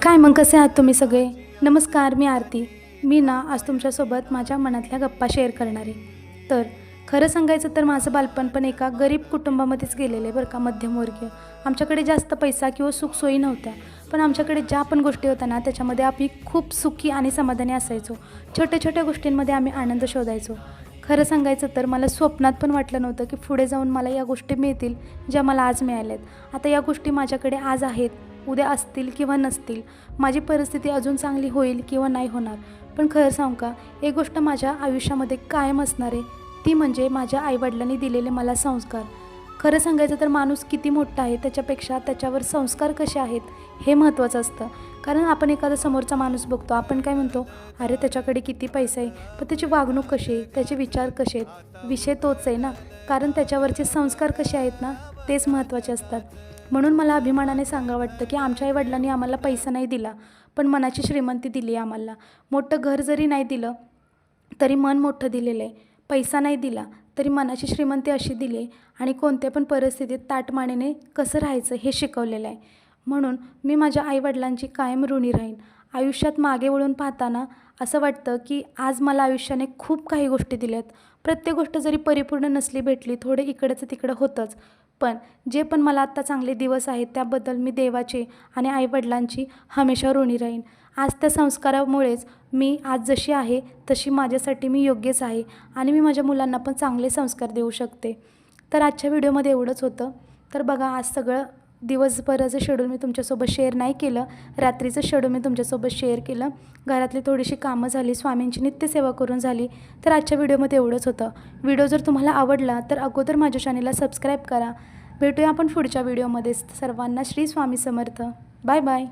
काय मग कसे आहात तुम्ही सगळे? नमस्कार, मी आरती. मी ना आज तुमच्यासोबत माझ्या मनातल्या गप्पा शेअर करणार आहे. तर खरं सांगायचं तर माझं बालपण पण एका गरीब कुटुंबामध्येच गेलेलं आहे बरं का, मध्यमवर्गीय. आमच्याकडे जास्त पैसा किंवा सुखसोयी नव्हत्या, पण आमच्याकडे ज्या पण गोष्टी होत्या ना त्याच्यामध्ये आम्ही खूप सुखी आणि समाधानी असायचो. छोट्या छोट्या गोष्टींमध्ये आम्ही आनंद शोधायचो. खरं सांगायचं तर मला स्वप्नात पण वाटलं नव्हतं की पुढे जाऊन मला या गोष्टी मिळतील ज्या मला आज मिळाल्यात. आता या गोष्टी माझ्याकडे आज आहेत, उद्या असतील किंवा नसतील. माझी परिस्थिती अजून चांगली होईल किंवा नाही होणार, पण खरं सांगू का, एक गोष्ट माझ्या आयुष्यामध्ये कायम असणार आहे, ती म्हणजे माझ्या आईवडिलांनी दिलेले मला संस्कार. खरं सांगायचं तर माणूस किती मोठा आहे त्याच्यापेक्षा त्याच्यावर संस्कार कसे आहेत हे महत्त्वाचं असतं. कारण आपण एखादा समोरचा माणूस बघतो, आपण काय म्हणतो, अरे त्याच्याकडे किती पैसा आहे, पण त्याची वागणूक कशी आहे, त्याचे विचार कसे आहेत, विषय तोच आहे ना. कारण त्याच्यावरचे संस्कार कसे आहेत ना, तेच महत्त्वाचे असतात. म्हणून मला अभिमानाने सांगावं वाटतं की आमच्या आईवडिलांनी आम्हाला पैसा नाही दिला, पण मनाची श्रीमंती दिली आहे आम्हाला. मोठं घर जरी नाही दिलं तरी मन मोठं दिलेलं आहे. पैसा नाही दिला तरी मनाची श्रीमंती अशी दिली आहे आणि कोणत्या पण परिस्थितीत ताटमानेने कसं राहायचं हे शिकवलेलं आहे. म्हणून मी माझ्या आईवडिलांची कायम ऋणी राहीन. आयुष्यात मागे वळून पाहताना असं वाटतं की आज मला आयुष्याने खूप काही गोष्टी दिल्यात. प्रत्येक गोष्ट जरी परिपूर्ण नसली भेटली, थोडे इकडचं तिकडं होतंच, पण जे पण मला आत्ता चांगले दिवस आहेत त्याबद्दल मी देवाचे आणि आईवडिलांची हमेशा ऋणी राहीन. आज त्या संस्कारामुळेच मी आज जशी आहे तशी माझ्यासाठी मी योग्यच आहे आणि मी माझ्या मुलांना पण चांगले संस्कार देऊ शकते. तर आजच्या व्हिडिओमध्ये एवढंच होतं. तर बघा, आज सगळं दिवसभराचं शेड्यूल मी तुमच्यासोबत शेअर नाही केलं, रात्रीचं शेड्यूल मी तुमच्यासोबत शेअर केलं. घरातली थोडीशी कामं झाली, स्वामींची नित्यसेवा करून झाली. तर आजच्या व्हिडिओमध्ये एवढंच होतं. व्हिडिओ जर तुम्हाला आवडला तर अगोदर माझ्या चॅनेलला सबस्क्राईब करा. भेटूया आपण पुढच्या व्हिडिओमध्ये. सर्वांना श्री स्वामी समर्थ. Bye bye.